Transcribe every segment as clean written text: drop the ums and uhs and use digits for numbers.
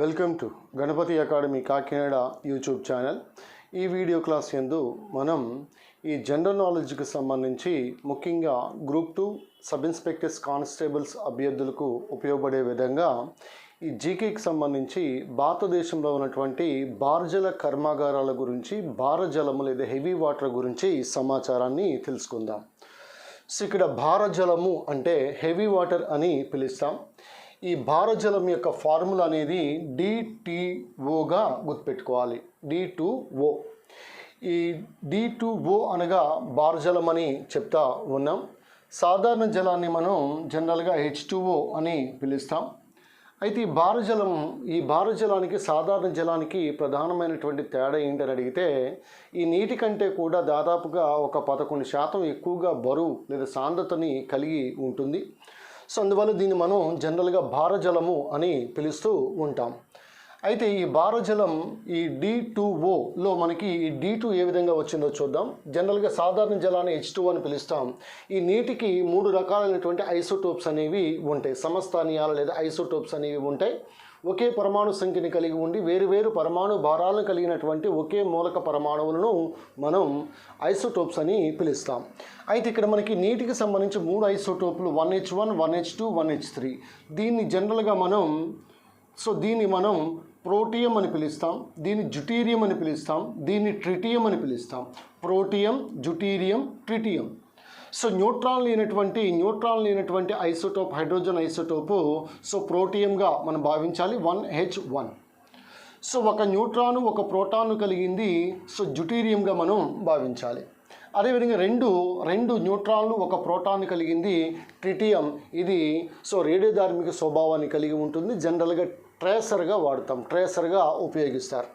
Welcome to Ganapathi academy Kakinada YouTube channel. ఈ video class యందు మనం ఈ జనరల్ నాలెడ్జ్కి సంబంధించి ముఖ్యంగా గ్రూప్ 2 సబ్ ఇన్స్పెక్టర్స్ కానిస్టేబుల్స్ అభ్యర్థులకు ఉపయోగపడే విధంగా ఈ జీకేకి సంబంధించి భారతదేశంలో ఉన్నటువంటి భారజల కర్మాగారాల గురించి, భారజలము లేదా హెవీ వాటర్ గురించి సమాచారాన్ని తెలుసుకుందాం. సో ఇక్కడ భారజలము అంటే హెవీ వాటర్ అని పిలుస్తాం. ఈ భారజలం యొక్క ఫార్ములా అనేది D2O గుర్తుపెట్టుకోవాలి. D2O. ఈ D2O అనగా భారజలం అని చెప్తా ఉన్నాం. సాధారణ జలాన్ని మనం జనరల్గా H2O అని పిలుస్తాం. అయితే ఈ భారజలానికి సాధారణ జలానికి ప్రధానమైనటువంటి తేడా ఏంటని అడిగితే, ఈ నీటి కంటే కూడా దాదాపుగా ఒక 11% ఎక్కువగా బరువు లేదా సాంద్రతని కలిగి ఉంటుంది. సో అందువల్ల దీన్ని మనం జనరల్గా భారజలము అని పిలుస్తూ ఉంటాం. అయితే ఈ భారజలం ఈ D2Oలో మనకి ఈ D2 ఏ విధంగా వచ్చిందో చూద్దాం. జనరల్గా సాధారణ జలాన్ని H2O అని పిలుస్తాం. ఈ నీటికి 3 రకాలైనటువంటి ఐసోటోప్స్ అనేవి ఉంటాయి. సమస్థానీయాలు లేదా ఐసోటోప్స్ అనేవి ఉంటాయి. ఒకే పరమాణు సంఖ్యని కలిగి ఉండి వేరు పరమాణు భారాలను కలిగినటువంటి ఒకే మూలక పరమాణువులను మనం ఐసోటోప్స్ అని పిలుస్తాం. అయితే ఇక్కడ మనకి నీటికి సంబంధించి 3 ఐసోటోపులు 1H1, 1H2, 1H3. దీన్ని జనరల్గా దీన్ని మనం ప్రోటియం అని పిలుస్తాం, దీన్ని డ్యూటీరియం అని పిలుస్తాం, దీన్ని ట్రిటియం అని పిలుస్తాం. Protium, deuterium, tritium. So neutron లేనటువంటి ఐసోటోప్, హైడ్రోజన్ ఐసోటోపు ప్రోటియంగా మనం భావించాలి. 1H1. సో ఒక న్యూట్రాను ఒక ప్రోటాన్ను కలిగింది. డ్యూటీరియంగా మనం భావించాలి. అదేవిధంగా రెండు న్యూట్రాన్లు ఒక ప్రోటాన్ కలిగింది ట్రిటియం. ఇది రేడియోధార్మిక స్వభావాన్ని కలిగి ఉంటుంది. జనరల్గా ట్రేసర్గా ఉపయోగిస్తారు.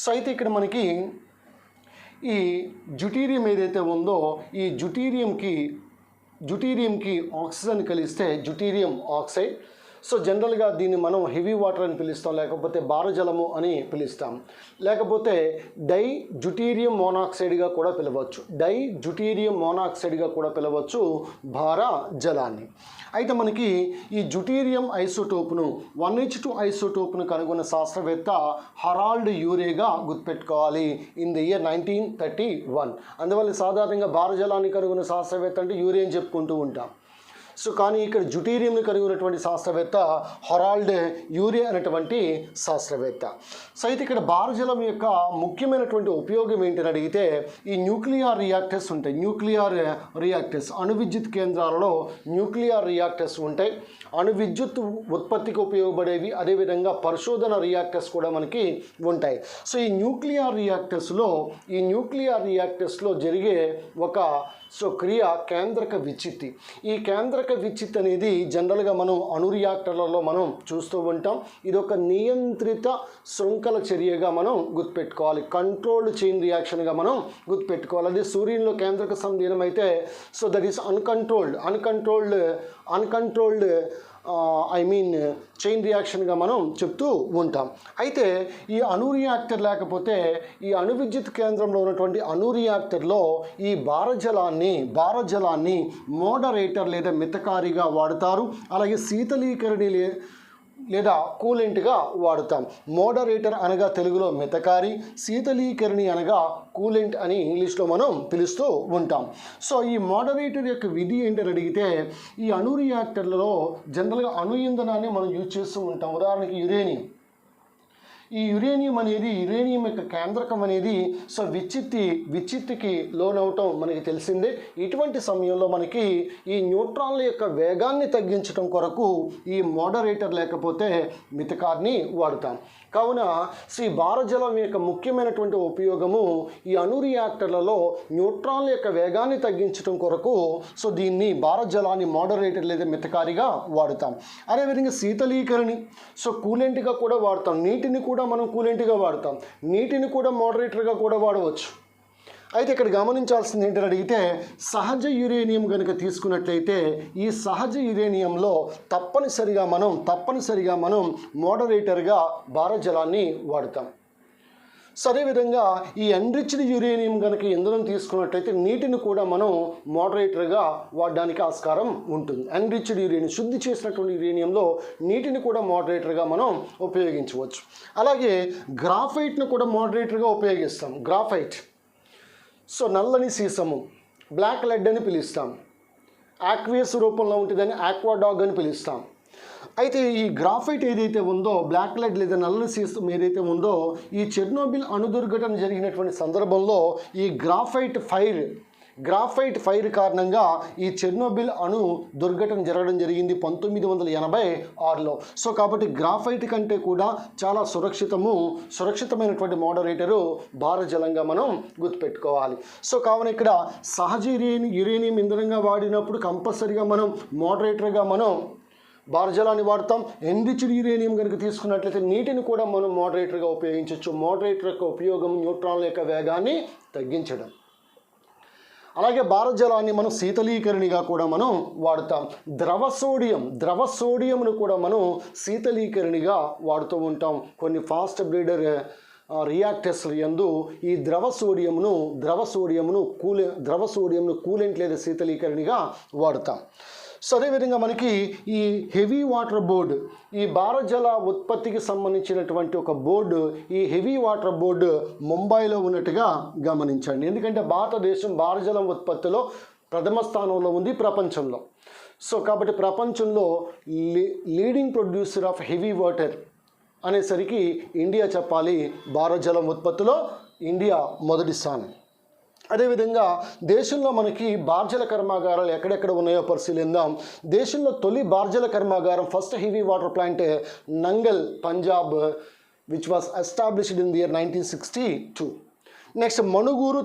సో అయితే ఇక్కడ మనకి ఈ డ్యూటీరియం ఏదైతే ఉందో ఈ డ్యూటీరియంకి ఆక్సిజన్ కలిస్తే డ్యూటీరియం ఆక్సైడ్. సో జనరల్గా దీన్ని మనం హెవీ వాటర్ అని పిలుస్తాం, లేకపోతే భారజలము అని పిలుస్తాం, లేకపోతే డ్యూటీరియం మోనాక్సైడ్గా కూడా పిలవచ్చు భారజలాన్ని. అయితే మనకి ఈ డ్యూటీరియం ఐసోటోప్ను 1H2 ఐసోటోప్ను కనుగొన్న శాస్త్రవేత్త హరాల్డ్ యూరేగా గుర్తుపెట్టుకోవాలి. In the year 1931. అందువల్ల సాధారణంగా భారజలాన్ని కనుగొన్న శాస్త్రవేత్త అంటే యూరే అని చెప్పుకుంటూ ఉంటాం. సో కానీ ఇక్కడ డ్యూటీరియంని కలిగి ఉన్నటువంటి శాస్త్రవేత్త హరాల్డ్ యూరే అనేటువంటి శాస్త్రవేత్త. సో అయితే ఇక్కడ భారజలం యొక్క ముఖ్యమైనటువంటి ఉపయోగం ఏంటని అడిగితే, ఈ న్యూక్లియర్ రియాక్టర్స్ ఉంటాయి. అణు విద్యుత్ కేంద్రాలలో న్యూక్లియర్ రియాక్టర్స్ ఉంటాయి. అణు విద్యుత్ ఉత్పత్తికి ఉపయోగపడేవి. అదేవిధంగా పరిశోధన రియాక్టర్స్ కూడా మనకి ఉంటాయి. సో ఈ న్యూక్లియర్ రియాక్టర్స్లో జరిగే ఒక క్రియ కేంద్రక విచ్చిత్తి. ఈ కేంద్రక విచ్చిత్తి అనేది జనరల్గా మనం అణు రియాక్టర్లలో మనం చూస్తూ ఉంటాం. ఇది ఒక నియంత్రిత శృంఖల చర్యగా మనం గుర్తుపెట్టుకోవాలి. కంట్రోల్డ్ చైన్ రియాక్షన్గా మనం గుర్తుపెట్టుకోవాలి. అదే సూర్యునిలో కేంద్రక సంలీనం అయితే దట్ ఈస్ అన్కంట్రోల్డ్ చైన్ రియాక్షన్గా మనం చెప్తూ ఉంటాం. అయితే ఈ అణు రియాక్టర్ లేకపోతే ఈ అణు విద్యుత్ కేంద్రంలో ఉన్నటువంటి అణు రియాక్టర్లో ఈ భారజలాన్ని మోడరేటర్ లేదా మితకారిగా వాడతారు. అలాగే శీతలీకరణి లేదా కూలెంట్గా వాడుతాం. మోడరేటర్ అనగా తెలుగులో మితకారి, శీతలీకరణి అనగా కూలెంట్ అని ఇంగ్లీష్లో మనం పిలుస్తూ ఉంటాం. సో ఈ మోడరేటర్ యొక్క విధి ఏంటని అడిగితే, ఈ అణు రియాక్టర్లలో జనరల్గా అణు ఇంధనాన్ని మనం యూజ్ చేస్తూ ఉంటాం. ఉదాహరణకి యురేనియం. ఈ యురేనియం యొక్క కేంద్రకం అనేది విచ్చిత్తికి లోనవటం మనకి తెలిసిందే. ఇటువంటి సమయంలో మనకి ఈ న్యూట్రాన్ల యొక్క వేగాన్ని తగ్గించడం కొరకు ఈ మోడరేటర్ లేకపోతే మితకారిని వాడుతాం. కావున ఈ భారజలం యొక్క ముఖ్యమైనటువంటి ఉపయోగము ఈ అణు రియాక్టర్లలో న్యూట్రాన్ల యొక్క వేగాన్ని తగ్గించడం కొరకు దీన్ని భారజలాన్ని మోడరేటర్ లేదా మితకారిగా వాడుతాం. అదేవిధంగా శీతలీకరణి కూలెంట్గా కూడా వాడతాం. నీటిని కూడా మనం కూలెంట్గా వాడతాం. నీటిని కూడా మోడరేటర్గా కూడా వాడవచ్చు. అయితే ఇక్కడ గమనించాల్సింది ఏంటని అడిగితే, సహజ యురేనియం కనుక తీసుకున్నట్లయితే ఈ సహజ యురేనియంలో తప్పనిసరిగా మనం మోడరేటర్గా భారజలాన్ని వాడతాం. సో అదేవిధంగా ఈ ఎన్రిచ్డ్ యురేనియం కనుక ఇంధనం తీసుకున్నట్లయితే నీటిని కూడా మనం మోడరేటర్గా వాడడానికి ఆస్కారం ఉంటుంది. ఎన్రిచ్డ్ యురేనియం, శుద్ధి చేసినటువంటి యురేనియంలో నీటిని కూడా మోడరేటర్గా మనం ఉపయోగించవచ్చు. అలాగే గ్రాఫైట్ను కూడా మోడరేటర్గా ఉపయోగిస్తాం. గ్రాఫైట్, సో నల్లని సీసము, బ్లాక్ లెడ్ అని పిలుస్తాం. ఆక్వియస్ రూపంలో ఉంటుందని ఆక్వాడాగ్ అని పిలుస్తాం. అయితే ఈ గ్రాఫైట్ ఏదైతే ఉందో, బ్లాక్ లెడ్ లేదా నల్లని సీసం ఏదైతే ఉందో, ఈ చెర్నోబిల్ అణు దుర్ఘటన జరిగినటువంటి సందర్భంలో ఈ గ్రాఫైట్ ఫైర్ కారణంగా ఈ చెర్నోబిల్ అణు దుర్ఘటన జరగడం జరిగింది 1986లో. సో కాబట్టి గ్రాఫైట్ కంటే కూడా చాలా సురక్షితమైనటువంటి మోడరేటరు భారజలంగా మనం గుర్తుపెట్టుకోవాలి. సో కావున ఇక్కడ సహజ యురేనియం ఇంధనంగా వాడినప్పుడు కంపల్సరీగా మనం మోడరేటర్గా మనం భారజలాన్ని వాడతాం. ఎన్రిచ్డ్ యురేనియం కనుక తీసుకున్నట్లయితే నీటిని కూడా మనం మోడరేటర్గా ఉపయోగించవచ్చు. మోడరేటర్ యొక్క ఉపయోగం న్యూట్రాన్ల యొక్క వేగాన్ని తగ్గించడం. అలాగే భారజలాన్ని మనం శీతలీకరణిగా కూడా మనం వాడుతాం. ద్రవ సోడియంను కూడా మనం శీతలీకరణిగా వాడుతూ ఉంటాం. కొన్ని ఫాస్ట్ బ్రీడర్ రియాక్టర్స్ల యందు ఈ ద్రవ సోడియంను కూలెంట్ లేదా శీతలీకరణిగా వాడుతాం. సో అదేవిధంగా మనకి ఈ హెవీ వాటర్ బోర్డు, ఈ భారజల ఉత్పత్తికి సంబంధించినటువంటి ఒక బోర్డు, ఈ హెవీ వాటర్ బోర్డు ముంబైలో ఉన్నట్టుగా గమనించండి. ఎందుకంటే భారతదేశం భారజలం ఉత్పత్తిలో ప్రథమ స్థానంలో ఉంది ప్రపంచంలో. సో కాబట్టి ప్రపంచంలో leading producer of heavy water అనేసరికి ఇండియా చెప్పాలి. భారజలం ఉత్పత్తిలో ఇండియా మొదటి స్థానం. అదేవిధంగా దేశంలో మనకి బార్జల కర్మాగారాలు ఎక్కడెక్కడ ఉన్నాయో పరిశీలిద్దాం. దేశంలో తొలి బార్జల కర్మాగారం, first heavy water plant Nangal, Punjab, which was established in the year 1962. Next Manuguru,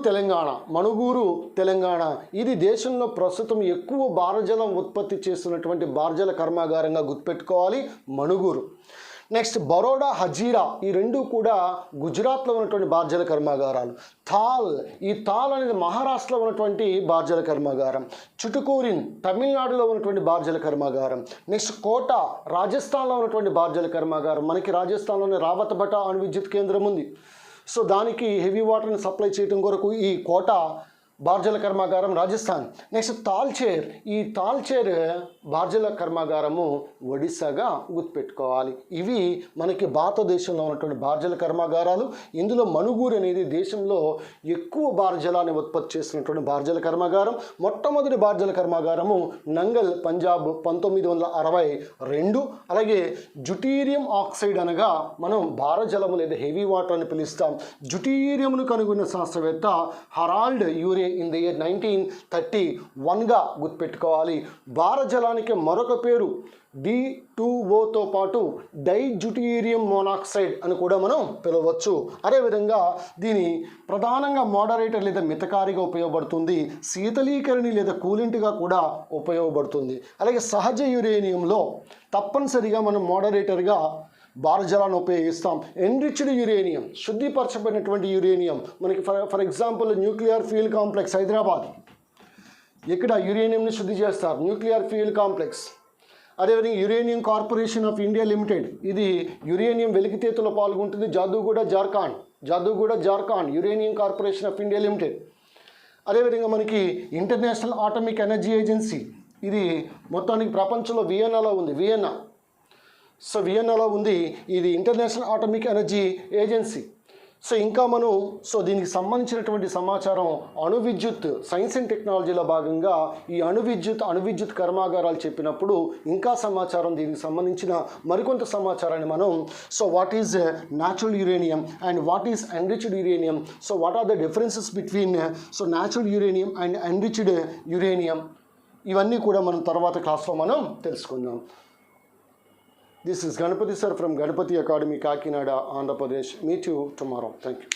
Telangana. ఇది దేశంలో ప్రస్తుతం ఎక్కువ భారజలం ఉత్పత్తి చేస్తున్నటువంటి బార్జల కర్మాగారంగా గుర్తుపెట్టుకోవాలి, మణుగూరు. నెక్స్ట్ బరోడా, హజీరా, ఈ రెండు కూడా గుజరాత్లో ఉన్నటువంటి బార్జల కర్మాగారాలు. ఈ తాల్ అనేది మహారాష్ట్రలో ఉన్నటువంటి బార్జల కర్మాగారం. చుటుకూరిన్ తమిళనాడులో ఉన్నటువంటి బార్జల కర్మాగారం. నెక్స్ట్ కోటా, రాజస్థాన్లో ఉన్నటువంటి బార్జల కర్మాగారం. మనకి రాజస్థాన్లోని రావతబట అణు విద్యుత్ కేంద్రం ఉంది. సో దానికి హెవీ వాటర్ని సప్లై చేయడం కొరకు ఈ కోటా బార్జల కర్మాగారం రాజస్థాన్. నెక్స్ట్ ఈ తాల్చేర్ బార్జల కర్మాగారము ఒడిస్సాగా గుర్తుపెట్టుకోవాలి. ఇవి మనకి భారతదేశంలో ఉన్నటువంటి బార్జల కర్మాగారాలు. ఇందులో మణుగూరు అనేది దేశంలో ఎక్కువ బార్జలాన్ని ఉత్పత్తి చేస్తున్నటువంటి బార్జల కర్మాగారం. మొట్టమొదటి బార్జల కర్మాగారము నంగల్, పంజాబ్ 1962. అలాగే డ్యూటీరియం ఆక్సైడ్ అనగా మనం భారజలము లేదా హెవీ వాటర్ అని పిలుస్తాం. డ్యూటీరియంను కనుగొన్న శాస్త్రవేత్త హరాల్డ్ యూరే ఇన్ ది ఇయర్ 1931గా గుర్తుపెట్టుకోవాలి. భారజలానికి మరొక పేరు D2O పాటు డైడ్యూటీరియం మోనాక్సైడ్ అని కూడా మనం పిలవచ్చు. అదేవిధంగా దీని ప్రధానంగా మోడరేటర్ లేదా మితకారిగా ఉపయోగపడుతుంది. శీతలీకరణి లేదా కూలెంట్గా కూడా ఉపయోగపడుతుంది. అలాగే సహజ యురేనియంలో తప్పనిసరిగా మనం మోడరేటర్గా భారజలాన్ని ఉపయోగిస్తాం. ఎన్రిచ్డ్ యురేనియం, శుద్ధిపరచబడినటువంటి యురేనియం, మనకి for example nuclear fuel complex Hyderabad, ఇక్కడ యురేనియంని శుద్ధి చేస్తారు, న్యూక్లియర్ ఫ్యూయల్ కాంప్లెక్స్. అదేవిధంగా uranium corporation of India limited, ఇది యురేనియం వెలికితీతలో పాల్గొంటుంది. Jaduguda Jharkhand uranium corporation of India limited. అదేవిధంగా మనకి ఇంటర్నేషనల్ ఆటమిక్ ఎనర్జీ ఏజెన్సీ, ఇది మొత్తానికి ప్రపంచంలో వియన్నాలో ఉంది. వియన్నాలో ఉంది. ఇది international atomic energy agency. So ఇంకా మనం దీనికి సంబంధించినటువంటి సమాచారం అణు విద్యుత్ సైన్స్ అండ్ టెక్నాలజీలో భాగంగా ఈ అణు విద్యుత్ కర్మాగారాలు చెప్పినప్పుడు ఇంకా సమాచారం, దీనికి సంబంధించిన మరికొంత సమాచారాన్ని మనం what is natural uranium and what is enriched uranium, what are the differences between natural uranium and enriched uranium, ఇవన్నీ కూడా మనం తర్వాత క్లాస్లో మనం తెలుసుకుందాం. This is Ganapati sir from Ganapati Academy, Kakinada, Andhra Pradesh. Meet you tomorrow. Thank you.